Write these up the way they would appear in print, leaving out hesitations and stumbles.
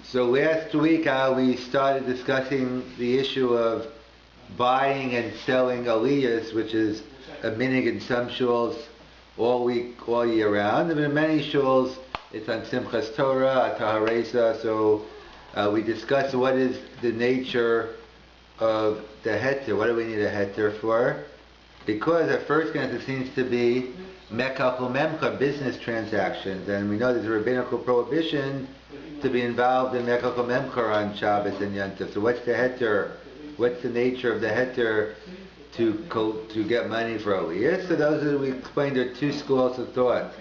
So last week we started discussing the issue of buying and selling Aliyas, which is a minig in some shuls all week, all year round. And in many shuls, it's on Simchas Torah, Taharesa. So we discussed what is the nature of the heter. What do we need a heter for? Because at first glance it seems to be mekach u'memcha, business transactions, and we know there's a rabbinical prohibition to be involved in mekach u'memcha on Shabbos and Yontif. So what's the heter? What's the nature of the heter to get money for Aliyah? So those are, we explained, there are two schools of thought.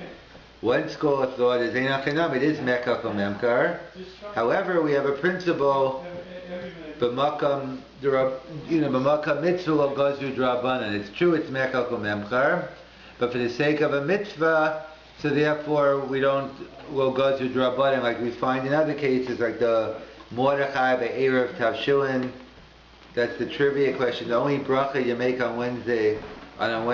One school of thought is Ein Achinam, it is mekach u'memcha. However, we have a principle b'makam mitzvah lo gozu d'Rabbanan. It's true, it's mekach u'memcha, but for the sake of a mitzvah, so therefore we don't lo gozu d'Rabbanan, like we find in other cases, like the Mordechai be'erev tavshilin. That's the trivia question. The only bracha you make on Wednesday, at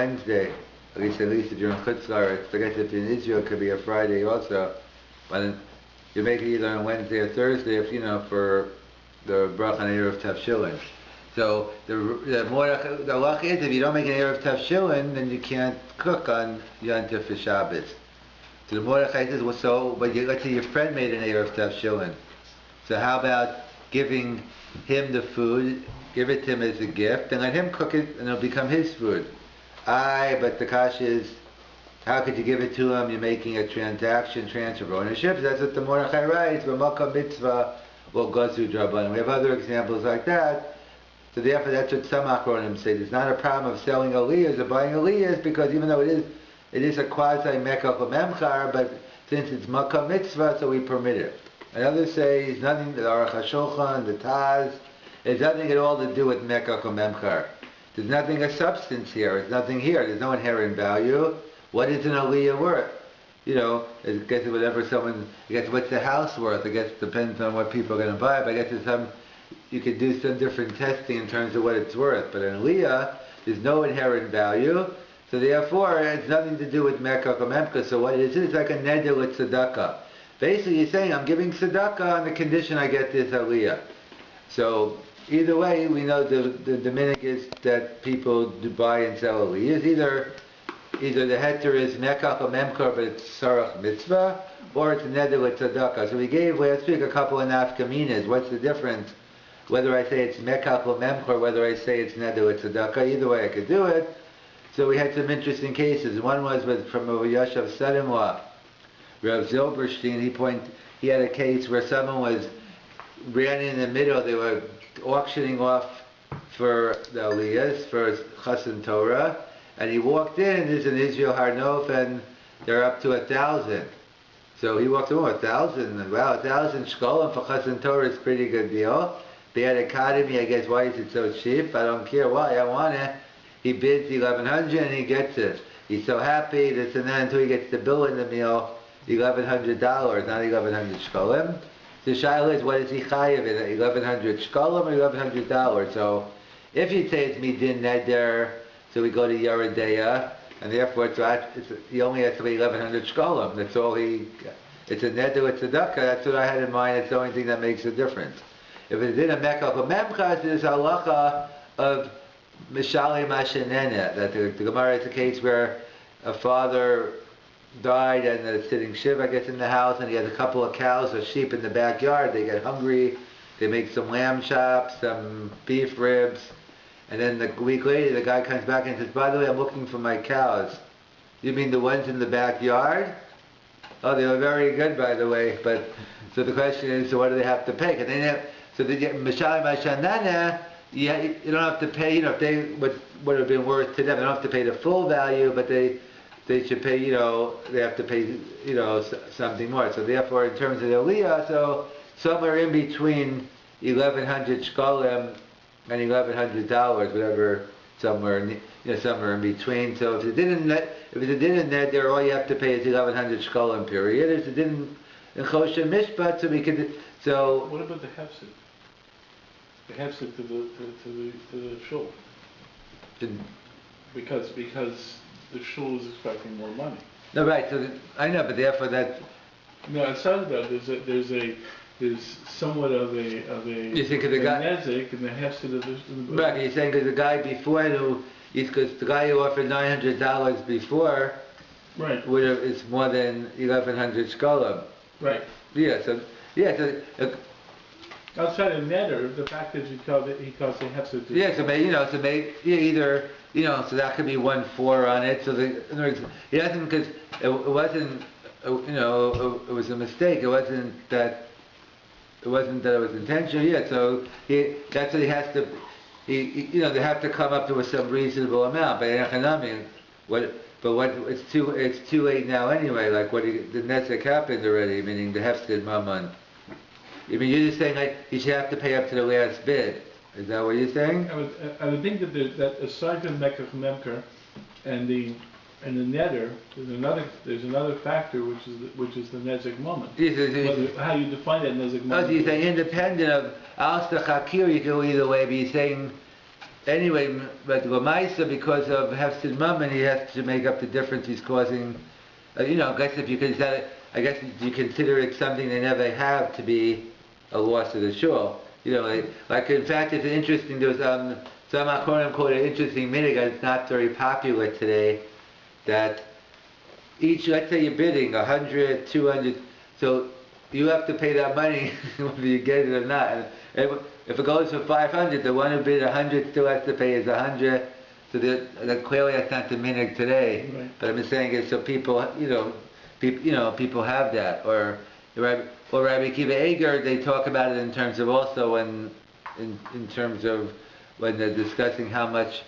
least if you're in Chutz La'aretz, I guess if you're in Israel, it could be a Friday also, but you make it either on Wednesday or Thursday, if for the bracha on erev tavshilin. So the halacha is, if you don't make an erev tavshilin, then you can't cook on Yontif for Shabbos. So the Mordechai says, well, but let's say your friend made an erev tavshilin. So how about giving him the food, give it to him as a gift, and let him cook it, and it'll become his food. But the kasha is, how could you give it to him? You're making a transaction, transfer of ownership. That's what the Mordechai writes, B'makam mitzvah will gozu d'Rabbanan. We have other examples like that. So therefore, that's what some acronyms say. There's not a problem of selling Aliyas or buying Aliyas, because even though it is a quasi mekach u'memchar, but since it's makam mitzvah, so we permit it. And others say it's nothing, the Aruch HaShulchan, the Taz, it's nothing at all to do with mekach u'memchar. There's nothing of substance here. There's nothing here. There's no inherent value. What is an Aliyah worth? I guess what's the house worth? I guess it depends on what people are going to buy, but I guess you could do some different testing in terms of what it's worth. But an Aliyah, there's no inherent value, so therefore it's nothing to do with mekach u'memcha. So what it is, it's like a neder with tzedakah. Basically you're saying, I'm giving tzedakah on the condition I get this Aliyah. So either way, we know the minig is that people do buy and sell Aliyahs. Either the heter is mekach u'memcha, but it's sarach mitzvah, or it's a neder with tzedakah. So we gave last week a couple of nafkaminas. What's the difference? Whether I say it's mekach u'memcha, or whether I say it's neder with tzedakah, either way I could do it. So we had some interesting cases. One was from Rabbi Yashav's son-in-law, Rav Zilberstein. He had a case where someone ran in the middle. They were auctioning off for the Aliyas, for Chassan Torah, and he walked in. There's an Israel Harnof, and they're up to 1,000. So he walked in, 1,000. Wow, 1,000 shkolim for Chassan Torah is a pretty good deal. They had academy. I guess, why is it so cheap? I don't care why. I want it. He bids 1,100 and he gets it. He's so happy, this and that, until he gets the bill in the mail, $1,100, not 1,100 shkolim. The shaila is, what is he chayav in? 1,100 shkolim or $1,100? So if you say it's midin neder, so we go to Yeredeya, and therefore he only has to pay 1,100 shkolim. That's all it's a neder with tzedakah. That's what I had in mind. It's the only thing that makes a difference. If it's in a mekach u'memcha, there's a halacha of mishalim hashenene, that the Gemara is a case where a father died and they're sitting shiva, I guess, in the house, and he has a couple of cows or sheep in the backyard. They get hungry, they make some lamb chops, some beef ribs, and then a week later the guy comes back and says, by the way, I'm looking for my cows. You mean the ones in the backyard? Oh, they were very good, by the way. But so the question is, so what do they have to pay? So they get mishalim hashenene. Yeah, you don't have to pay, if they would have been worth to them, they don't have to pay the full value, but they should pay, they have to pay, something more. So therefore, in terms of the Aliyah, so somewhere in between 1,100 shkolim and $1,100, whatever, somewhere in between. So if it didn't net there, all you have to pay is 1,100 shkolim, period. If it didn't in Choshen Mishpat, so we could, so. What about the hefset? The hefset to the shul, because the shul is expecting more money. No, right. So I know, but therefore that. No, outside of that, there's a is somewhat of a You think of the guy, nezek and the hefset of the right? You're saying because the guy before because the guy who offered $900 before, right, it's more than 1,100 shkolim. right. Yeah. So Outside of netter, the fact that he caused the hefset. Yeah, so either so that could be 1/4 on it. So in other words, he doesn't because it wasn't it was a mistake. It wasn't that it was intentional. Yeah, so that's what he has to. They have to come up to some reasonable amount. But it's too late now anyway. Like the nezek happened already, meaning the hefsed mammon. I mean, you're just saying like he should have to pay up to the last bid. Is that what you're saying? I would think that aside from mekach memker and the netter, there's another factor which is the nezek moment. How you define that nezek moment? Oh, so you're saying independent of alsta chakir, you go either way. But you're saying anyway, but Lamaisa, because of hefsed mammon, he has to make up the difference he's causing. I guess if you consider it, I guess you consider it something they never have to be a loss of the shul. Like in fact, it's interesting. There was some Acharonim quote an interesting minhag. It's not very popular today. That let's say you're bidding 100, 200, so you have to pay that money whether you get it or not. And if it goes for 500, the one who bid 100 still has to pay his 100. So clearly that's not the minhag today. Right. But I'm saying it so people, people have that. Or Rabbi Kiva Eger, they talk about it in terms of also in terms of when they're discussing how much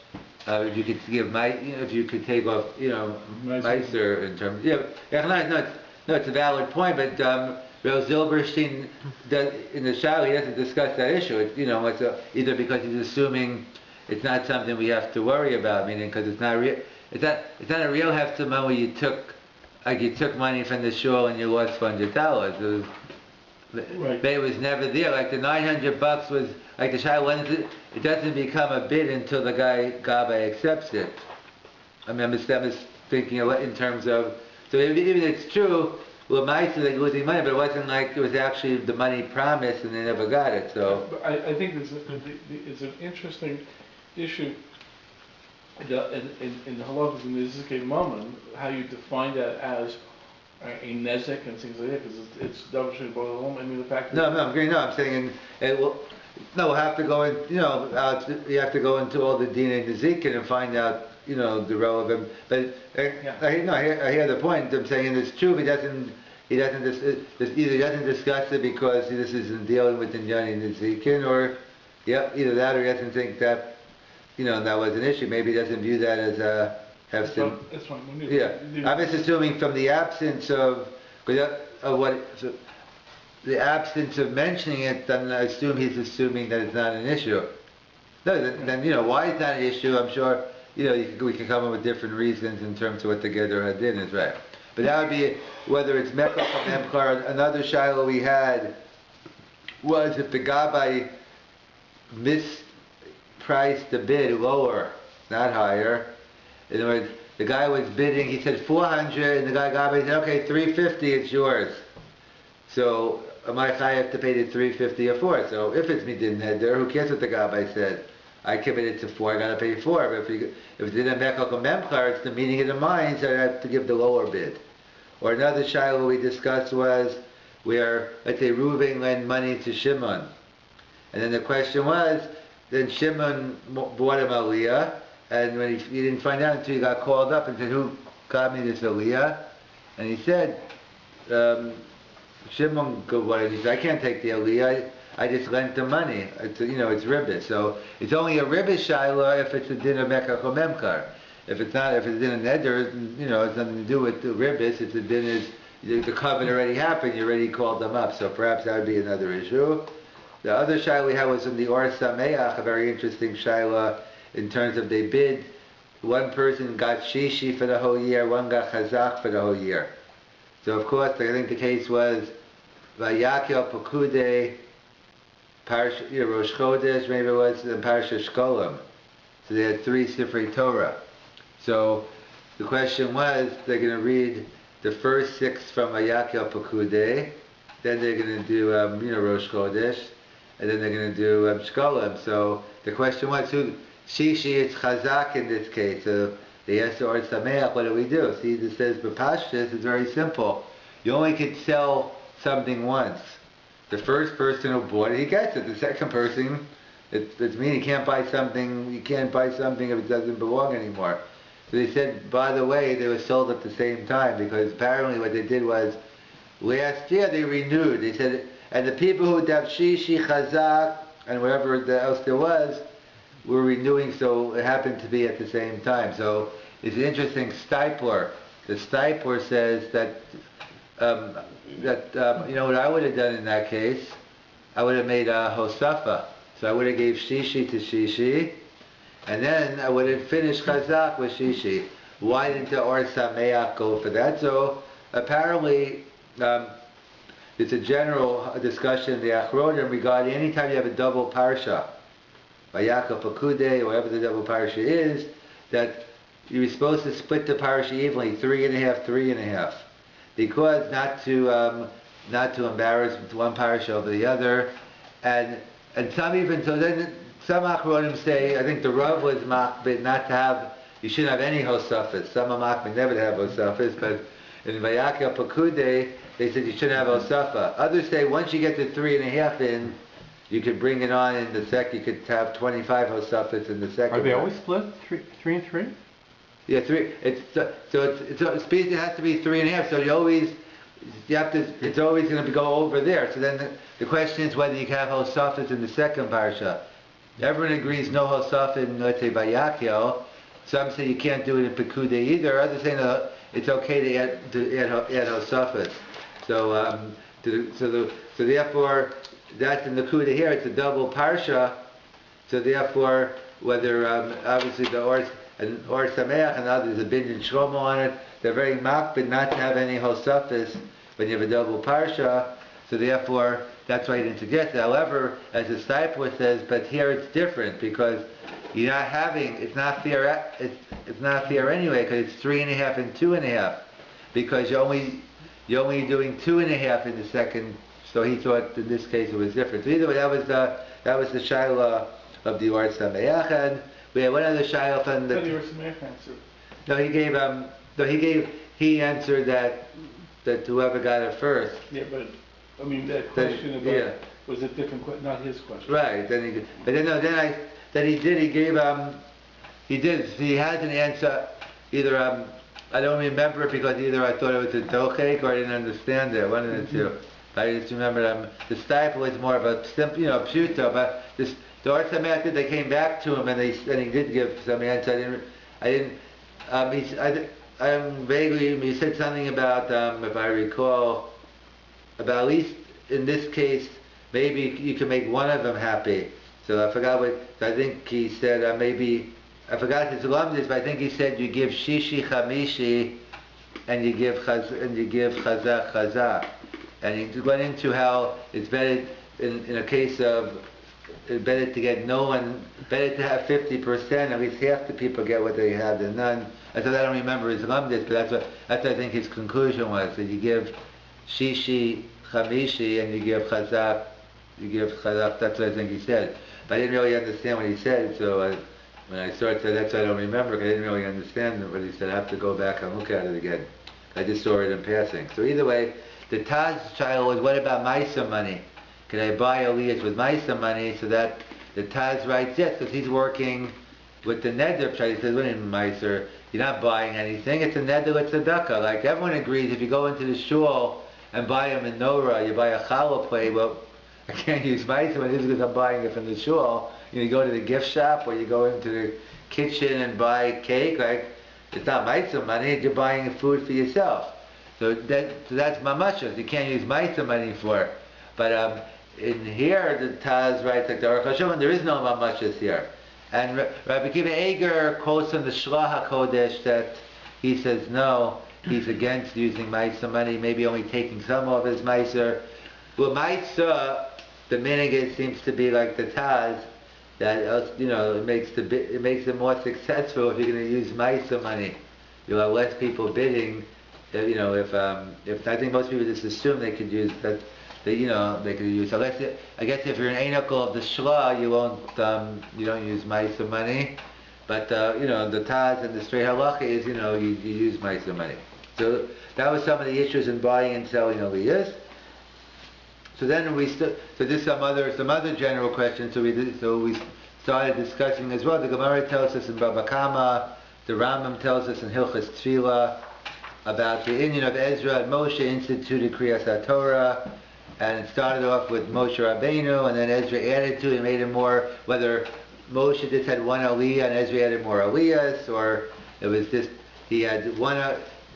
if you could give if you could take off meiser in terms it's a valid point, but Rav Zilberstein in the Shah he doesn't discuss that issue. It's either because he's assuming it's not something we have to worry about, meaning because it's not a real hefsed where you took money from the shul and you lost $100. Right. But it was never there. Like the $900 was like the child. It doesn't become a bid until the guy Gabbai accepts it. I remember Stem thinking in terms of even it's true. Well, mice are losing money, but it wasn't like it was actually the money promised and they never got it. So I think it's an interesting issue. In the halachas in the nezek moment, how you define that as a nezek and things like that, because it's double shade boil. I mean the fact. No, I'm agreeing. No, I'm saying we'll have to go in. You have to go into all the dinei nezikin and find out. The relevant. But I hear the point. I'm saying it's true. He doesn't discuss it because this isn't dealing with the dinei nezikin, or either that or he doesn't think that. That was an issue. Maybe he doesn't view that as a hefsed. That's fine. I'm just assuming from the absence of the absence of mentioning it, then I assume he's assuming that it's not an issue. No, then why it's not an issue? I'm sure we can come up with different reasons in terms of what the Geder Hadin is, right? But that would be whether it's Mekach or Memkar. Another shiloh we had was if the Gabbai mispriced the bid lower, not higher. In other words, the guy was bidding, he said 400, and the guy Gabbai said, okay, 350, it's yours. So am I have to pay the 350 or 4? So if it's midin neder, who cares what the Gabbai said? I committed to 4, I gotta pay 4. But if it's in a mekach or memkar, it's the meaning of the mind, so I have to give the lower bid. Or another shiloh we discussed was where, let's say, Reuven lent money to Shimon. And then the question was, then Shimon bought him Aliyah, and when he didn't find out until he got called up and said, who got me this Aliyah? And he said, Shimon bought it. He said, I can't take the Aliyah. I just lent the money. It's ribbis. So it's only a ribbis shiloh if it's a din of mekach or memkar. If it's a din of neder, it's nothing to do with the ribbis. It's a din the covenant already happened. You already called them up. So perhaps that would be another issue. The other shiloh we had was in the Or Sameach, a very interesting shiloh in terms of they bid. One person got shishi for the whole year. One got chazak for the whole year. So of course, I think the case was Vayakel Pekude. Rosh Chodesh, maybe it was in Parsha Shkolim. So they had 3 Sifrei Torah. So the question was, they're going to read the first 6 from Vayakel Pekude, then they're going to do, Rosh Chodesh, and then they're going to do Shkolim. So the question was, Shishi is Chazak in this case. So they asked the Or Sameach, what do we do? See, this says, B'Pashtus, it's very simple. You only can sell something once. The first person who bought it, he gets it. The second person, it's mean you can't buy something if it doesn't belong anymore. So they said, by the way, they were sold at the same time, because apparently what they did was, last year they renewed. They said, and the people who have Shishi, Chazak, and whatever else there was, were renewing, so it happened to be at the same time. So it's an interesting stipler. The stipler says that, what I would have done in that case, I would have made a Hosafa. So I would have gave Shishi to Shishi, and then I would have finished Chazak with Shishi. Why didn't the Or Sameach go for that? So apparently, it's a general discussion in the Achronim regarding any time you have a double parsha, Vayakov Pakude, or whatever the double parsha is, that you're supposed to split the parsha evenly, 3.5, 3.5, because not to embarrass one parsha over the other, and some even so. Then some Achronim say, I think the Rav was machbid not to have, you shouldn't have any hosafis. Some are machbid never to have hosafis, but in Vayakov Pakude they said you shouldn't have hosafa. Others say once you get the 3.5 in, you could bring it on in the second. You could have 25 hosafas in the second. Are they always split 3 and 3? Yeah, 3. It has to be 3.5. So it's always going to go over there. So then the question is whether you can have hosafas in the second parsha. Everyone agrees no hosafa in, let's say, Vayakyo. Some say you can't do it in Pekude either. Others say no, it's okay to add hosafas. So therefore, that's in the Kuda here. It's a double parsha. So therefore, whether obviously the Or Sameach and others have been in Shlomo on it, they're very makbid not to have any hosafis when you have a double parsha. So therefore, that's why you didn't suggest it. However, as the Stipler says, but here it's different because you're not having. It's not fair. It's not fair anyway because it's 3.5 and 2.5 because you're only doing 2.5 in the second. So he thought in this case it was different. So either way, that was the shaila of the Or Sameach, and we had one other shaila from the. Or Sameach answered. No, he answered that whoever got it first. Yeah, but I mean that question about was a different question, not his question. Right. Then he has an answer. Either I don't remember it because either I thought it was a tochek or I didn't understand it. One of the two. I just remember the Stipler was more of a simple, pseudo, but the Or Sameach, they came back to him and he did give some answer. He said something about, if I recall, about at least in this case, maybe you can make one of them happy. So I forgot I think he said I forgot his alumnus, but I think he said you give Shishi Chamishi and you give Chazak Chazak. And he went into how it's better in a case of better to get better to have 50%, at least half the people get what they have than none. I said I don't remember his alumnus, but that's what I think his conclusion was, that you give Shishi Chamishi and you give Chazak, that's what I think he said. But I didn't really understand what he said, so when I started to, that's why I don't remember, because I didn't really understand what he said. I have to go back and look at it again. I just saw it in passing. So either way, the Taz child was, what about Maisa money? Can I buy Aliyas with Maisa money? So that the Taz writes yes, because he's working with the Neder child. He says, what in Meiser? You're not buying anything. It's a Neder, it's a Tzedakah. Like everyone agrees, if you go into the shul and buy a menorah, you buy a challah plate, well, I can't use Maisa money because I'm buying it from the shul. You go to the gift shop or you go into the kitchen and buy cake. Like it's not Maisa money. You're buying food for yourself. So that's mamashas. You can't use Maisa money for it. But in here, the Taz writes like the Aruch HaShulchan, there is no mamashas here. And Rabbi Kiva Eger quotes from the Shlach HaKodesh that he says no, he's against using Maisa money, maybe only taking some of his Maiser. Well, Maisa, the minhag seems to be like the Taz, that it makes it more successful if you're going to use Maisa money. You'll have less people bidding. If I think most people just assume they could use that. that they could use. So I guess if you're an enokel of the shla, you don't use ma'isa money. But the Taz and the straight halacha is you use ma'isa money. So that was some of the issues in buying and selling aliyas. So then so this some other general questions. So we started discussing as well. The Gemara tells us in Baba Kama, the Rambam tells us in Hilchas Tefillah about the Indian of Ezra and Moshe instituted Kriyas HaTorah, and it started off with Moshe Rabbeinu, and then Ezra added to it, made it more, whether Moshe just had one Aliyah and Ezra added more Aliyas, or it was just he had one,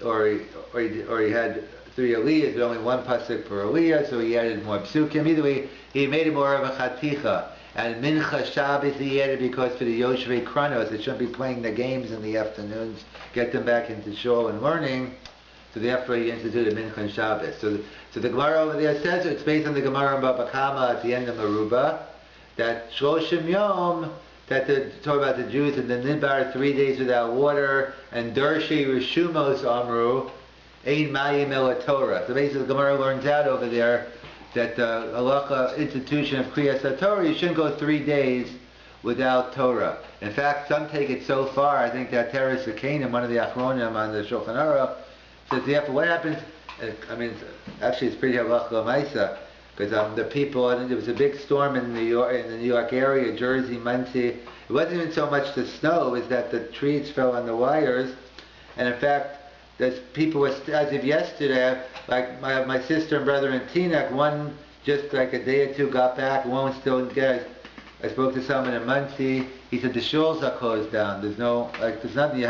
or he had three Aliyahs, but only one pasuk per Aliyah, so he added more psukim. Either way, he made it more of a chaticha. And Mincha Shabbos he added because for the Yoshvei Kronos, they shouldn't be playing the games in the afternoons, get them back into shul and learning. So therefore he instituted Mincha and Shabbos. So the Gemara over there says it's based on the Gemara in Baba Kama at the end of Maruba, that Shloshim Yom, that they talk about the Jews in the Nidbar 3 days without water, and Dershi Rishumos Amru, Ein Mayim El Torah. So basically the Gemara learns out over there that the halacha institution of Kriyas HaTorah, you shouldn't go 3 days without Torah. In fact, some take it so far, I think that Teres Akanim, one of the Achronim on the Shulchan Aruch, says, therefore, what happens, actually it's pretty halacha l'maisa, because the people, I think there was a big storm in the New York area, Jersey, Muncie. It wasn't even so much the snow, it was that the trees fell on the wires, and in fact, there's people, as of yesterday, like my sister and brother in Teaneck, one just like a day or two got back, one was still there. I spoke to someone in Muncie, he said the shuls are closed down, there's nothing you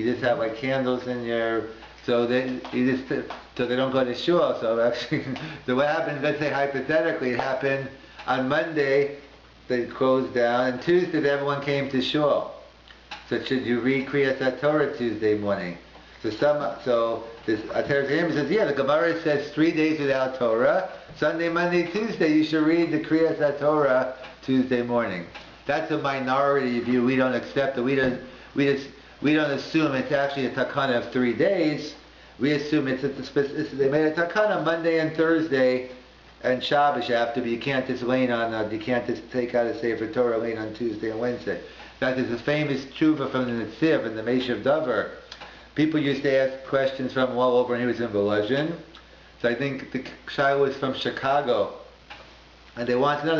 just have like candles in your, so they don't go to shul. So actually, so what happened, let's say hypothetically, it happened on Monday, they closed down, and Tuesday everyone came to shul. So should you read Kriyas HaTorah Tuesday morning? So this Ateres Chaim says, the Gemara says 3 days without Torah. Sunday, Monday, Tuesday, you should read the Kriyas HaTorah Tuesday morning. That's a minority view. We don't accept it. We don't assume it's actually a takana of 3 days. We assume they made a takana Monday and Thursday and Shabbos you can't just take out a Sefer Torah lane on Tuesday and Wednesday. In fact, there's a famous tshuva from the Netziv in the Meshav Dover. People used to ask questions from him all over, and he was in Volozhin. So I think the Shiloh was from Chicago, and they wanted to know.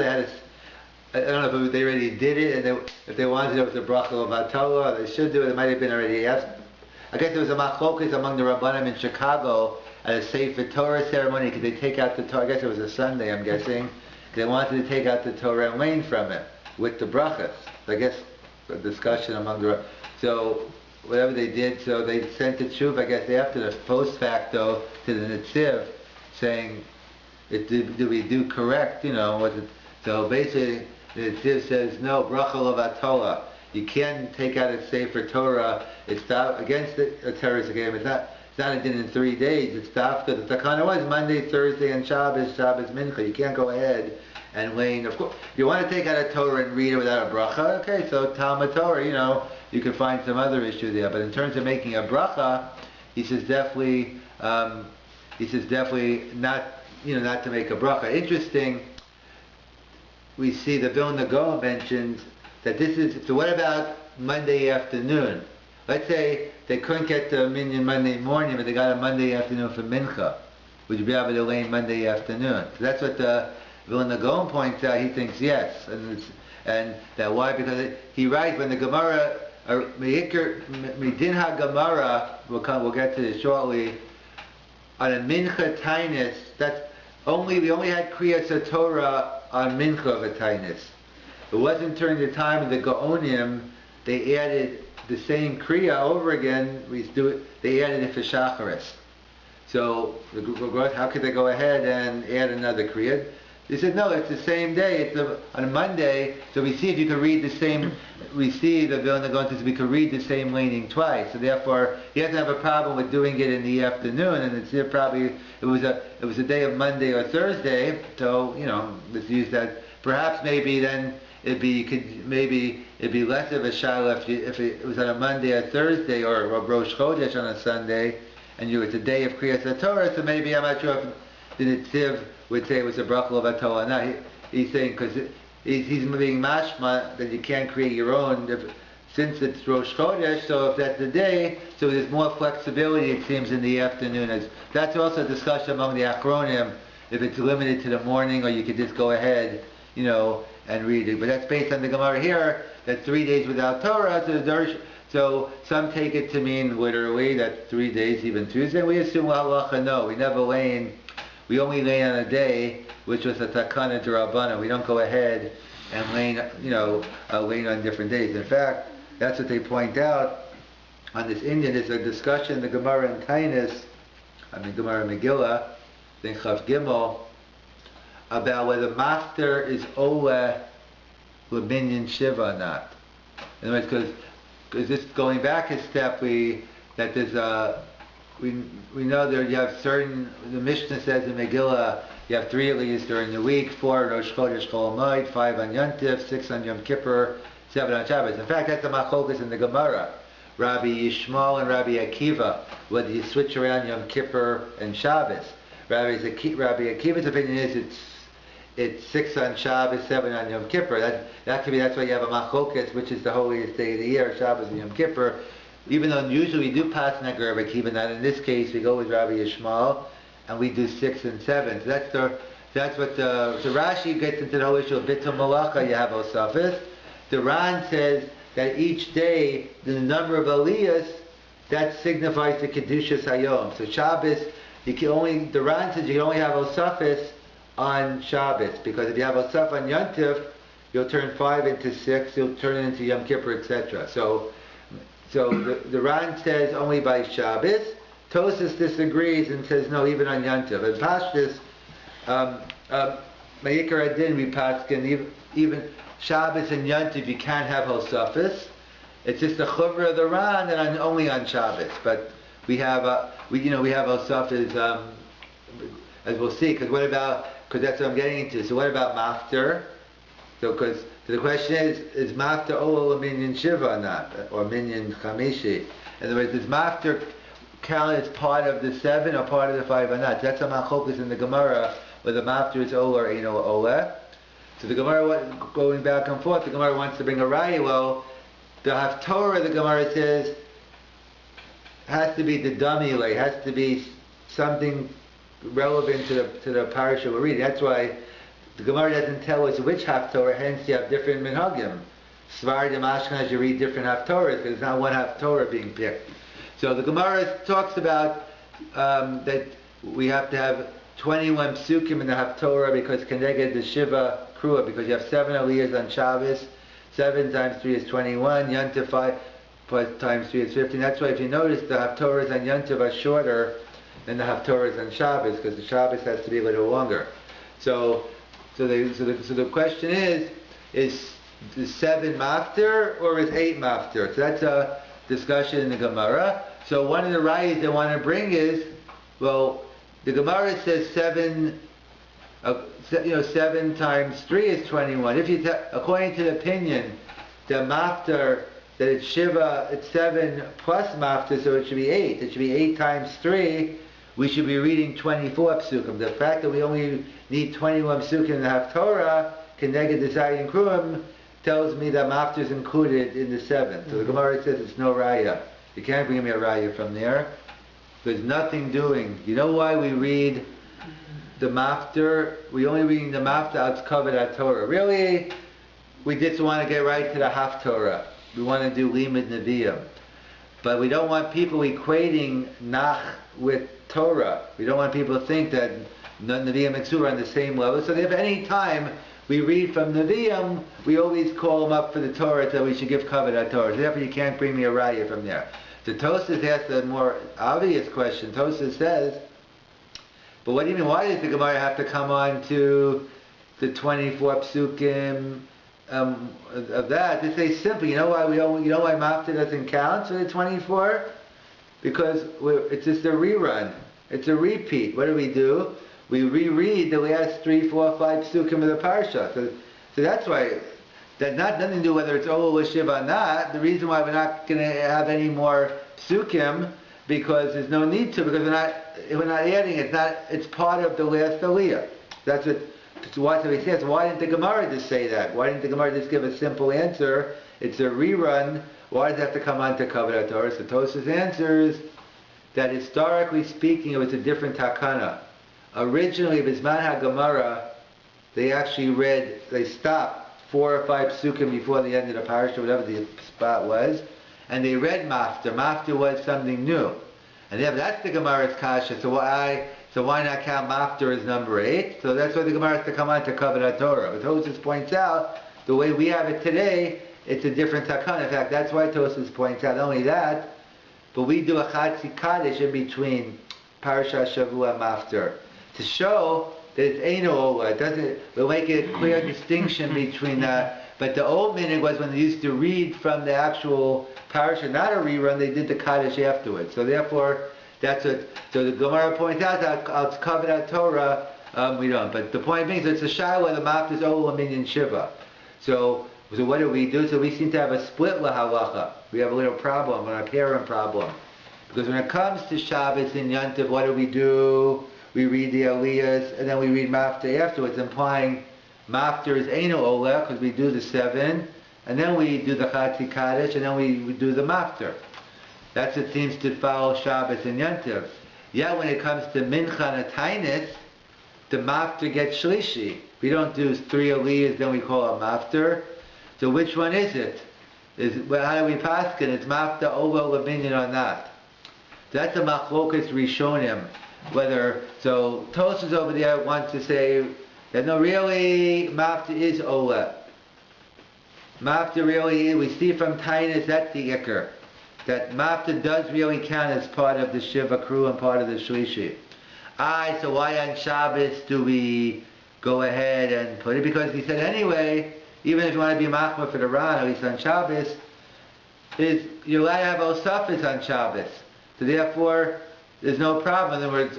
I don't know if they already did it, and if they wanted to know if it was a bracha of Atala, they should do it. It might have been already asked. I guess there was a machlokas among the Rabbanim in Chicago at a Sefer Torah ceremony. Could they take out the Torah? I guess it was a Sunday, I'm guessing. They wanted to take out the Torah and lane from it with the brachas. So I guess a discussion among the. So whatever they did, so they sent the tshuva, I guess after the post facto, to the Netziv, saying, do we do correct, so basically the Netziv says, no, bracha l'vatola, you can't take out a Sefer Torah, it's not against the terrorist game, it's not a din in 3 days, it's after the takana was Monday, Thursday, and Shabbos Mincha, you can't go ahead and lane, of course, you want to take out a Torah and read it without a bracha, okay, so Talmud Torah, you can find some other issue there. But in terms of making a bracha, he says definitely not to make a bracha. Interesting, we see the Vilna Gaon mentions that this is, so what about Monday afternoon? Let's say they couldn't get the minyan Monday morning, but they got a Monday afternoon for mincha. Would you be able to lane Monday afternoon? So that's what the Vilna Gaon points out. He thinks yes, and that why? Because he writes when the Gemara. Midin HaGemara, we'll get to this shortly, on a mincha tainis, we only had Kriyas HaTorah on mincha v'tainis. It wasn't during the time of the Gaonim, they added the same Kriya over again, they added it for Shacharis. So, how could they go ahead and add another Kriya? They said, no, it's the same day, it's on a Monday, so we see if you can read the same, we see the Vilna Gaon says we could read the same laning twice, so therefore, he doesn't have a problem with doing it in the afternoon, and it's probably, it was a day of Monday or Thursday, so, let's use that, perhaps maybe then, it'd be less of a shiloh if it was on a Monday or Thursday, or Rosh Chodesh on a Sunday, and it's a day of Kriyas HaTorah, so maybe, I'm not sure the Netziv would say it was a bracha of Torah. Now he's saying because he's being mashma that you can't create your own since it's Rosh Chodesh. So if that's the day, so there's more flexibility. It seems in the afternoon. That's also a discussion among the Achronim if it's limited to the morning or you could just go ahead, and read it. But that's based on the Gemara here that 3 days without Torah. So some take it to mean literally that 3 days, even Tuesday. We assume halacha no. We only lay on a day, which was a takana d'Rabbanan. We don't go ahead and lay on different days. In fact, that's what they point out on this Indian. There's a discussion in the Gemara in Gemara Megillah, then Chav Gimel, about whether mafter is ola l'minyan shiva or not. In other words, because this going back a step, we know there you have certain. The Mishnah says in Megillah you have 3 Aliyas during the week: 4 Rosh Chodesh Chol Hamoed, 5 on Yontif, 6 on Yom Kippur, 7 on Shabbos. In fact, that's the machlokas in the Gemara. Rabbi Yishmael and Rabbi Akiva, whether you switch around Yom Kippur and Shabbos. Rabbi Akiva's opinion is it's 6 on Shabbos, 7 on Yom Kippur. That's why you have a machlokas, which is the holiest day of the year, Shabbos and Yom Kippur. Even though usually we do pass like Rabbi Akiva, not in this case we go with Rabbi Yishmael and we do 6 and 7. So that's what the Rashi gets into the whole issue of Bitul Malacha. You have Osafis. The Ran says that each day the number of Aliyas that signifies the Kedushas Hayom. So Shabbos, the Ran says you can only have Osafis on Shabbos, because if you have Osaf on Yontif, you'll turn 5 into 6, you'll turn it into Yom Kippur, etc. So the Ran says only by Shabbos. Tosas disagrees and says no, even on Yontif. And Pashtus, Ma'ikar Adin, we paskin even Shabbos and Yontif you can't have Osafis. It's just the chuvra of the Ran and only on Shabbos. But we have Osafis, as we'll see. Because that's what I'm getting into. So what about mafter? So the question is mafter ola minyan shiva or not, or minyan chamishi? In other words, is mafter count as part of the 7 or part of the 5 or not? That's a machlokas in the Gemara, whether mafter is ola or ain't ola. So the Gemara, going back and forth, the Gemara wants to bring a raya. Well, the Haftorah, the Gemara says, has to be the damile, has to be something relevant to the parasha we're reading. That's why the Gemara doesn't tell us which Haftorah, hence you have different minhagim. Svardim, Ashkenaz, you read different Haftorahs, because it's not one Haftorah being picked. So the Gemara talks about that we have to have 21 psukim in the Haftorah, because Keneged the Shiva Krua, because you have 7 Aliyas on Shabbos, 7 times 3 is 21, Yontif 5 times 3 is 15. That's why if you notice the Haftorahs on Yontif are shorter than the Haftorahs on Shabbos, because the Shabbos has to be a little longer. So the question is 7 mafter or is 8 mafter? So that's a discussion in the Gemara. So one of the rayas they want to bring is, well, the Gemara says 7 times 3 is 21. If according to the opinion, the mafter, that it's Shiva, it's 7 plus mafter, so it should be 8. It should be 8 times 3. We should be reading 24 psukim. The fact that we only need 21 psukim in the Haftorah, Keneged the Zayin Krum, tells me that mafter is included in the 7. So the Gemara says it's no raya. You can't bring me a raya from there. There's nothing doing. You know why we read the mafter? We only reading the mafter out covered at Torah. Really, we just want to get right to the Haftorah. We want to do Limud Nevi'im. But we don't want people equating Nach with Torah. We don't want people to think that Nevi'im and Ksura are on the same level. So if any time we read from Nevi'im, we always call them up for the Torah, so we should give cover to Torah. So therefore you can't bring me a raya from there. So Tosas asks a more obvious question. Tosas says, but what do you mean, why does the Gemara have to come on to the 24 psukim of that? They say simply, you know why Mafta doesn't count for the 24? Because it's just a rerun. It's a repeat. What do? We reread the last 3, 4, 5 psukim of the parsha. So that's why that nothing to do whether it's Olu or Shiva or not. The reason why we're not going to have any more psukim because there's no need to, because we're not adding it. It's part of the last aliyah. That's why he says, why didn't the Gemara just say that? Why didn't the Gemara just give a simple answer? It's a rerun. Why does it have to come on to Kavod Torah? So Tosfos answers that historically speaking, it was a different takana. Originally, Bisman HaGemara, they stopped 4 or 5 psukim before the end of the parasha, whatever the spot was, and they read Maftir. Maftir was something new. And that's the Gemara's kasha, so why not count Maftir as number 8? So that's why the Gemara has to come on to Kavod Torah. But Tosfos points out, the way we have it today, it's a different takana. In fact, that's why Tosfos points out, not only that, but we do a Chatzi Kaddish in between Parashat Shavua and Maftir, to show that it's Eino Ola. We'll make a clear distinction between that. But the old meaning was when they used to read from the actual parasha, not a rerun, they did the Kaddish afterwards. So therefore, so the Gemara points out that I'll cover that Torah, we don't. But the point being, so it's a Shiloh, the Maftir is Ola Minyan Shiva. So what do we do? So we seem to have a split lahalacha. We have a little problem, an apparent problem. Because when it comes to Shabbos and Yontif, what do? We read the Aliyas, and then we read Maftir afterwards, implying Maftir is Eino Ola, because we do the 7, and then we do the Chatzi Kaddish, and then we do the Maftir. That's what seems to follow Shabbos and Yontif. Yet when it comes to Mincha and Tainis, the Maftir gets Shlishi. We don't do 3 Aliyas, then we call it Maftir. So which one is it? How do we paskin? It's Maftir Ola Leminyan or not? That's a Machlokas Rishonim. So Tosfos over there wants to say that no, really, Maftir is Ola. Maftir really, we see from Tainus, that's the Iker. That Maftir does really count as part of the Shiva crew and part of the Shlishi. So why on Shabbos do we go ahead and put it? Because he said anyway, even if you want to be Machmir for the Ran, at least on Shabbos, you're allowed to have Osafis on Shabbos. So therefore, there's no problem. In other words,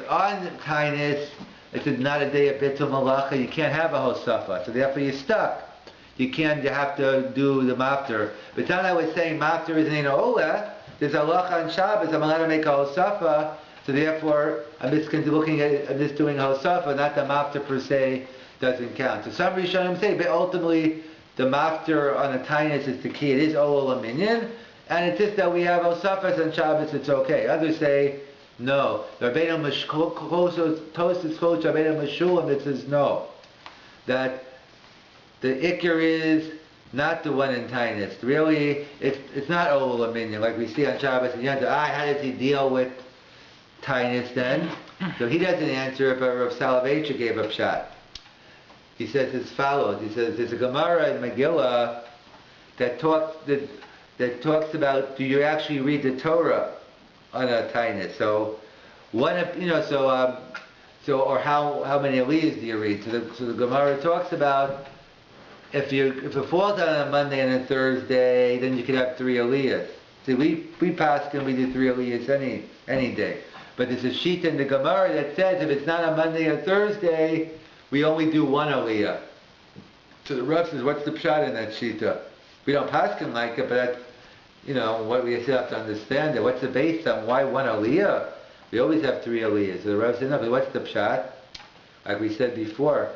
on Tainus, it's not a day of Bitul Malacha, you can't have a Hosafa. So therefore you're stuck. You have to do the Maftir. But then I was saying Maftir is an Ola, there's a halacha on Shabbos, I'm allowed to make a Hosafa, so therefore I'm just doing Hosafa, not the Maftir per se doesn't count. So some Rishonim say, but ultimately the Maftir on the Tainus is the key, it is Ola Minyan, and it's just that we have Osafas on Shabbos, it's okay. Others say, no. Tosfos quotes Rabbeinu Meshulam that says no. That the Iker is not the one in Tainus. Really, it's not Ola Minyan, like we see on Shabbos and Yom Tov. How does he deal with Tainus then? So he doesn't answer it, but Rav Selevan gave a shot. He says as follows. He says, there's a Gemara in Megillah that talks about, do you actually read the Torah on a Tainus? So or how many Aliyas do you read? So the Gemara talks about if it falls on a Monday and a Thursday, then you could have 3 Aliyas. See, we pass and we do 3 Aliyas any day. But there's a sheet in the Gemara that says if it's not a Monday or Thursday, we only do 1 Aliyah. So the Rav says, what's the pshat in that shita? We don't pass him like it, but that's, what we still have to understand it. What's the base on why 1 Aliyah? We always have 3 Aliyahs. So the Rav says, no, but what's the pshat? Like we said before,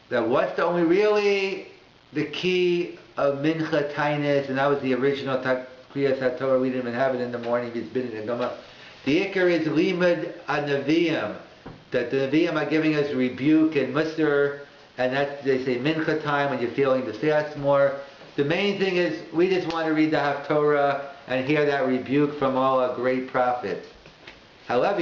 that what's the only really the key of Mincha Tainus, and that was the original Kriyas HaTorah, we didn't even have it in the morning, it's been in the Gemara. The Iker is Limud HaNeviim, that the Nevi'im are giving us rebuke and muster, and that's, they say Mincha time when you're feeling the fast more. The main thing is, we just want to read the Haftorah and hear that rebuke from all our great prophets. However,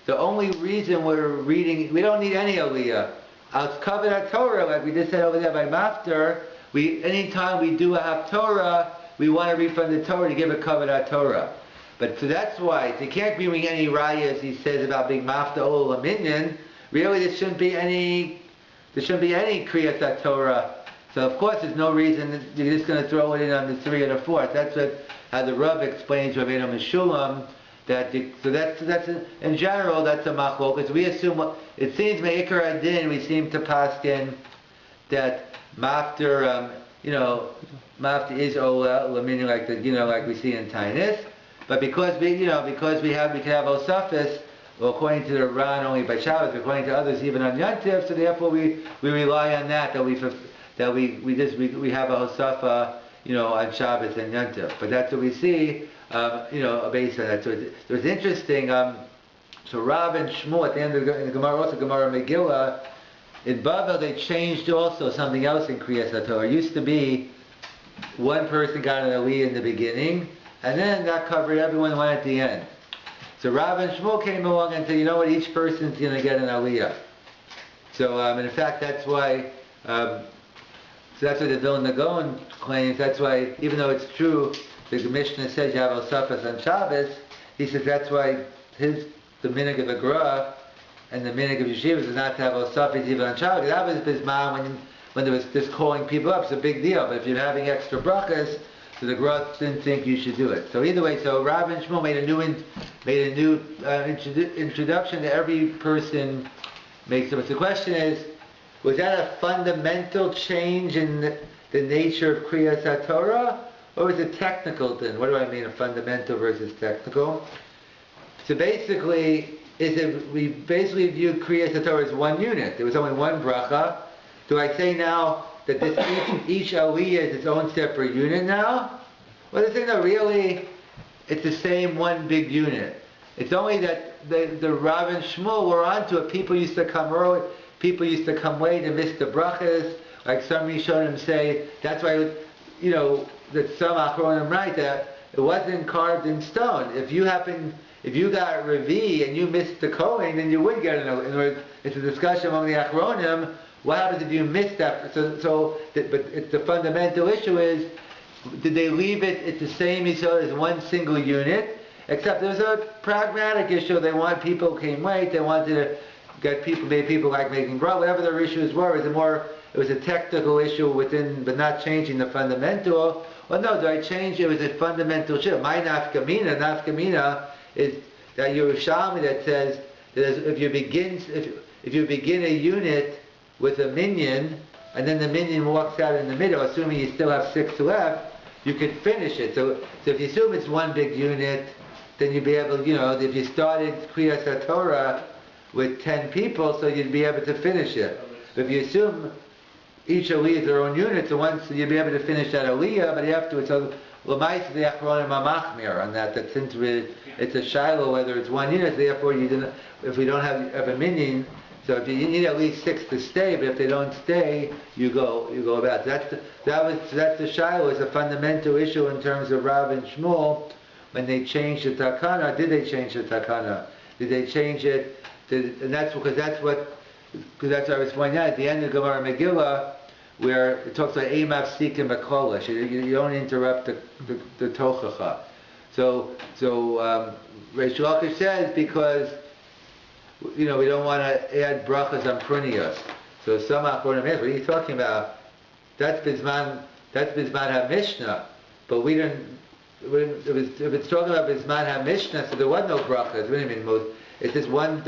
the only reason we're reading, we don't need any Aliyah. I'll cover that Torah, like we just said over there by Maftir. Anytime we do a Haftorah, we want to read from the Torah to give a cover that Torah. But so that's why, so you can't bring any rayas, he says, about being Maftir Ola Minyan. Really, there shouldn't be any Kriyas Torah. So of course there's no reason that you're just going to throw it in on the 3 or the 4th. That's how the Rav explains Rabbeinu Meshulam. That's in general that's a machlokes. We assume it seems me'ikar adin. We seem to paskin that Maftir, Maftir is Ola, meaning like we see in Tainus. But because we can have Osafis, well, according to the Ran only by Shabbos, according to others even on Yantiv, so therefore we rely on that we have a Hosafa, on Shabbos and Yantiv. But that's what we see, based on that. So it's interesting. So Rav and Shmuel at the end of the Gemara, also Gemara Megillah, in Bavel they changed also something else in Kriyas HaTorah. It used to be one person got an Aliyah in the beginning, and then that covered everyone went at the end. So Rav and Shmuel came along and said, you know what, each person's going to get an Aliyah. So, and in fact, that's why, so that's what the Vilna Gaon claims. That's why, even though it's true, the Mishnah says you have Osafas on Shabbos, he says that's why the minig of Agra and the minig of Yeshivas is not to have Osafas even on Shabbos. That was Bisman when there was this calling people up. It's a big deal. But if you're having extra brachas, so the Gra didn't think you should do it. So either way, so Rav and Shmuel made a new introduction to every person makes it. But the question is, was that a fundamental change in the nature of Kriyas HaTorah, or was it technical then? What do I mean, a fundamental versus technical? So basically, we basically viewed Kriyas HaTorah as one unit. There was only one bracha. Do I say now that each Aliyah is its own separate unit now? Well, the thing that really, it's the same one big unit. It's only that the Rav and Shmuel were onto it. People used to come early, people used to come late and miss the brachas. Like some Rishonim say, that's why, that some Achronim write that it wasn't carved in stone. If you got Revi and you missed the Kohen, then you would get an. In other words, it's a discussion among the Achronim. What happens if you miss that? But the fundamental issue is, did they leave it at the same Yisod as one single unit? Except there was a pragmatic issue. They want people came late. They wanted to get people like making bread. Whatever their issues were, it was a technical issue within, but not changing the fundamental. Well, no, do I change? It was a fundamental shift. My nafkamina is that Yerushalmi that says that if you begin a unit with a minion, and then the minion walks out in the middle, assuming you still have 6 left, you can finish it. So if you assume it's one big unit, then you'd be able, if you started Kriyas HaTorah with 10 people, so you'd be able to finish it. But if you assume each Aliyah is their own unit, so you'd be able to finish that Aliyah, but you have to, so L'mais the Achronim HaMachmir on that since it's a Shiloh, whether it's one unit, therefore if we don't have a minion, so if you need at least 6 to stay, but if they don't stay, you go about. That's the Shiloh. It's a fundamental issue in terms of Rav and Shmuel when they changed the Takana. Did they change the Takana? Did they change it? And that's because that's what I was pointing out at the end of Gemara Megillah, where it talks about Eimav Sikim Akolish. You don't interrupt the Tochacha. So Reish Lakish says because we don't want to add brachas on prunios. So some Achronim ask, what are you talking about? That's Bizman HaMishnah. But we didn't. If it's talking about Bizman HaMishnah, so there was no brachas. What do you mean? It's just one,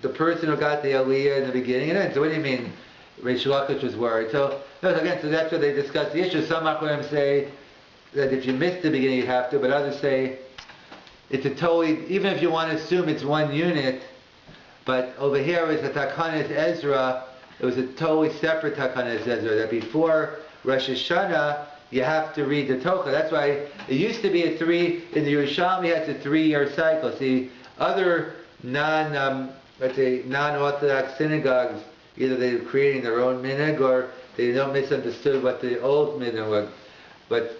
the person who got the Aliyah in the beginning and end. So what do you mean? Reish Lakish was worried. So that's where they discuss the issue. Some Achronim say that if you miss the beginning you have to, but others say it's a totally, even if you want to assume it's one unit, but over here is a Takanas Ezra, it was a totally separate Takanas Ezra, that before Rosh Hashanah, you have to read the Tocha. That's why it used to be in the Yerushalmi it's a 3-year cycle. See, other non-Orthodox synagogues, either they're creating their own minhag or they don't misunderstood what the old minhag was. But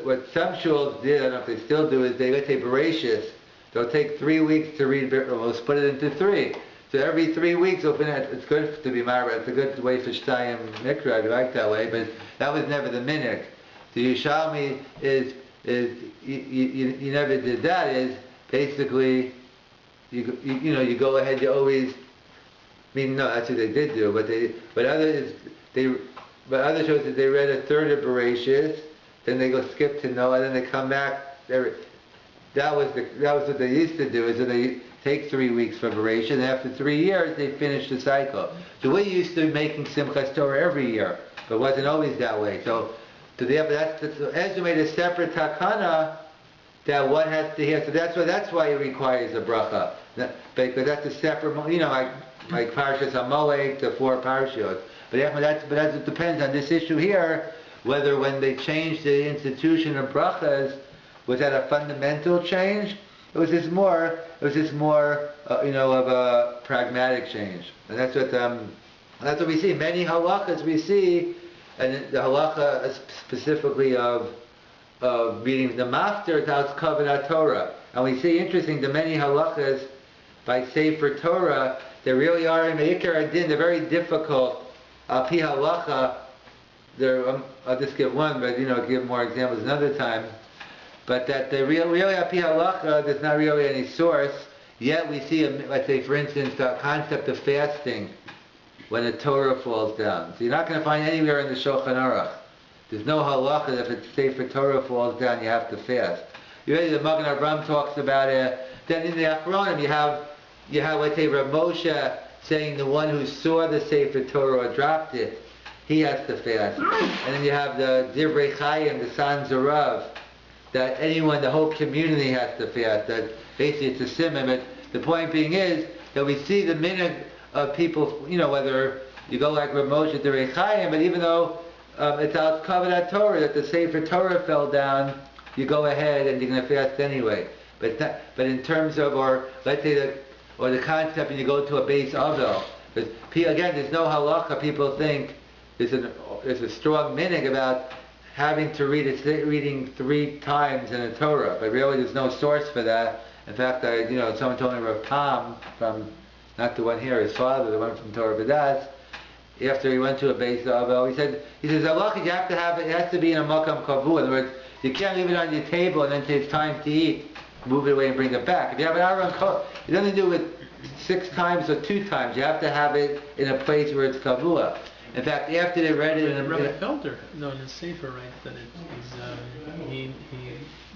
what some shuls did, I don't know if they still do, is let's say Bereshis, they'll take 3 weeks to read, we'll split it into 3. So every 3 weeks, it's good to be married. It's a good way for Shtayim Mikra. I like that way, but that was never the minhag. The Yerushalmi is you never did that. Is basically you go ahead. You always. No, that's what they did do. But others shows that they read a third of Bereshis, then they go skip to Noah, then they come back. That was what they used to do. Is that they take 3 weeks for Bereshit, and after 3 years they finish the cycle. So we used to be making Simchas Torah every year, but it wasn't always that way. So Ezra made a separate takana that one has to hear. So that's why it requires a bracha. Because that's a separate, like Parshas Amalek, the 4 parashot. But it depends on this issue here, whether when they changed the institution of brachas, was that a fundamental change? It was just more of a pragmatic change. And that's what we see. Many halachas we see, and the halacha specifically of reading the Mafter, that's Kavanah Torah. And we see, interesting, the many halachas by Sefer Torah, they really are in the Ikar Adin, they're very difficult. Pi halacha, I'll just give one, but give more examples another time. But that they really Pi halacha, there's not really any source. Yet we see, let's say for instance, the concept of fasting when the Torah falls down. So you're not going to find anywhere in the Shulchan Aruch. There's no halacha that if it's Sefer Torah falls down, you have to fast. You ready? The Magen Avraham talks about it. Then in the Achronim, you have let's say Rav Moshe saying the one who saw the Sefer Torah or dropped it, he has to fast. And then you have the Divrei Chaim, the Sons of Rav, that anyone, the whole community has to fast. That basically it's a simon. But the point being is that we see the minute of people, whether you go like Rav Moshe Divrei Chaim, but even though it's out Kavanah Torah that the Sefer Torah fell down, you go ahead and you're going to fast anyway. But in terms of, or let's say the concept, and you go to a base avel. But again, there's no halacha. People think there's a strong minig about having to reading 3 times in the Torah, but really there's no source for that. In fact, someone told me Rav Tam, from not the one here, his father, the one from Torah B'das, after he went to a base avel, he says halacha, you have to have it has to be in a makam kavu. In other words, you can't leave it on your table and then say it's time to eat, move it away and bring it back. If you have an aron kol, it doesn't do it 6 times or 2 times. You have to have it in a place where it's kavua. In fact, after they read it in Rabbi Felder, in the Sefer, right, that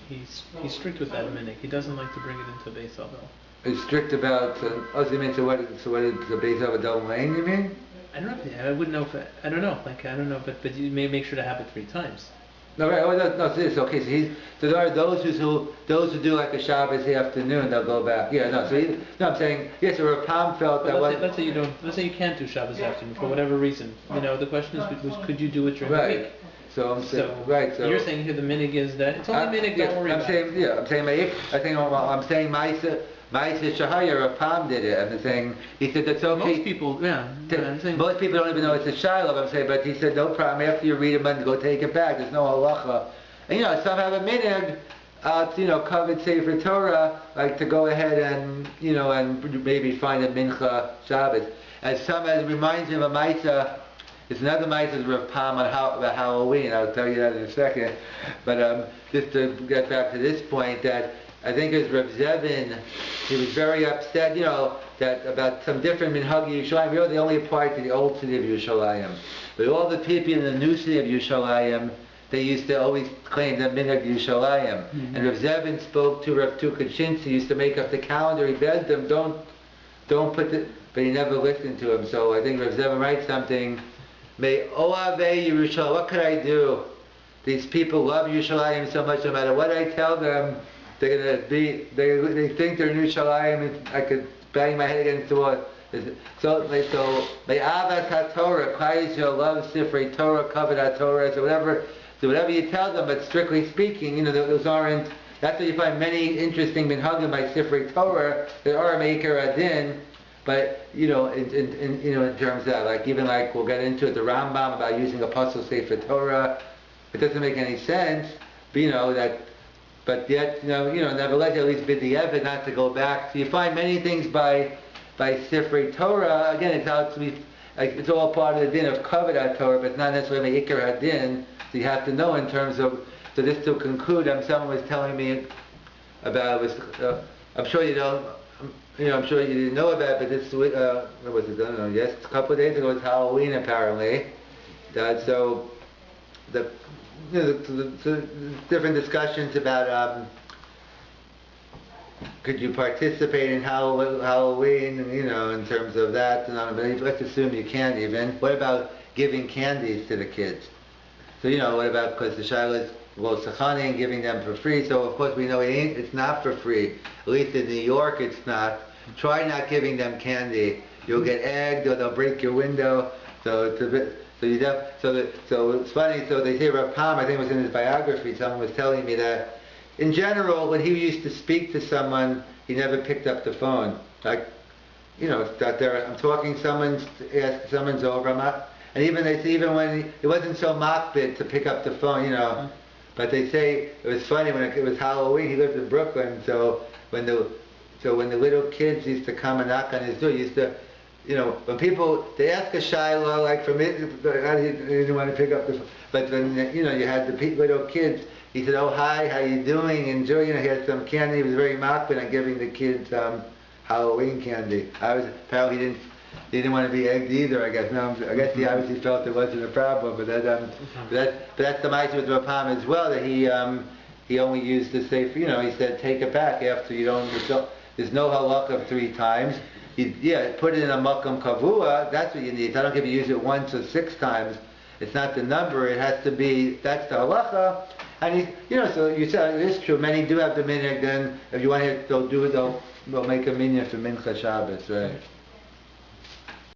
he's strict with that minhag. He doesn't like to bring it into Beis Avel. He's strict about. So you mean so what is the Beis Avel Dom Lane? You mean? I don't know. I wouldn't know I don't know. Like I don't know, but you may make sure to have it 3 times. No, right. Oh, no. So this. Okay. So there are those who do like a Shabbos afternoon. They'll go back. Yeah. No. I'm saying yes. Or Rav Pam felt that. Let's say you can't do Shabbos afternoon for whatever reason. The question is, could you do it during the week? So I'm saying, right. So you're saying here the minhag is that it's only minhag. Don't worry about it. I'm saying Ma'aseh Shahaya, Rav Pam did it. I'm saying, he said that's okay. Most people, Most people don't even know it's a shiloh. I'm saying, but he said no problem. After you read it, go take it back. There's no halacha. And some have a minhag, covered Sefer Torah, like to go ahead and and maybe find a mincha Shabbos. As reminds me of a Ma'aseh. It's another Ma'aseh Rav Pam about Halloween. I'll tell you that in a second. But just to get back to this point, that I think it was Reb Zevin, he was very upset, that about some different minhagi Yerushalayim. Really, they only applied to the old city of Yerushalayim. But all the people in the new city of Yerushalayim, they used to always claim the minhag Yerushalayim. Mm-hmm. And Reb Zevin spoke to Reb Tukachinsky, he used to make up the calendar. He begged them, don't put it, but he never listened to him. So I think Reb Zevin writes something. May Oave Yerushalayim. What could I do? These people love Yerushalayim so much. No matter what I tell them, they're gonna be. They think they're in Yerushalayim. I could bang my head against the wall. So may Avas HaTorah, Klal Yisrael loves Sifrei Torah, covered HaTorah. So whatever you tell them, but strictly speaking, those aren't. That's why you find many interesting minhagim by Sifrei Torah that are Meikar Adin. But in terms of that, like we'll get into it, the Rambam about using a puzzle Sefer Torah, it doesn't make any sense. But yet nevertheless, at least bid the effort not to go back. So you find many things by Sifrei Torah. Again, it's how it's all part of the din of Kavod Torah, but it's not necessarily Ikar Hadin. So you have to know in terms of. So this to conclude, someone was telling me about. I'm sure you don't. I'm sure you didn't know about it, but this week, what was it? I don't know. Yes, a couple of days ago it was Halloween apparently. So the different discussions about could you participate in Halloween, in terms of that. But let's assume you can't even. What about giving candies to the kids? So what about, because the shiloh is, well, Sechani and giving them for free. So of course we know it's not for free. At least in New York it's not. Try not giving them candy. You'll get egged or they'll break your window. So it's a bit. So it's funny. So they say Rav Pam, I think it was in his biography. Someone was telling me that in general, when he used to speak to someone, he never picked up the phone. Like, that I'm talking, someone's over, and even they say even when it wasn't so makbid to pick up the phone, But they say it was funny when it was Halloween. He lived in Brooklyn, so when the little kids used to come and knock on his door, when people they ask a shiloh like from it, he didn't want to pick up the phone. But when you had the little kids, he said, "Oh hi, how you doing? Enjoy." He had some candy. He was very makbid on giving the kids Halloween candy. Apparently he didn't want to be egged either. I guess. No, I guess he obviously felt it wasn't a problem. But that's the mitzvah with Rapam as well. That he only used to say, he said, take it back after you don't. There's no halakha of 3 times. Put it in a makam kavua. That's what you need. I don't care if you use it once or 6 times. It's not the number. It has to be. That's the halacha. And so you said it is true. Many do have the minhag. Then if you want to, they'll make a minyan for Mincha Shabbos, right?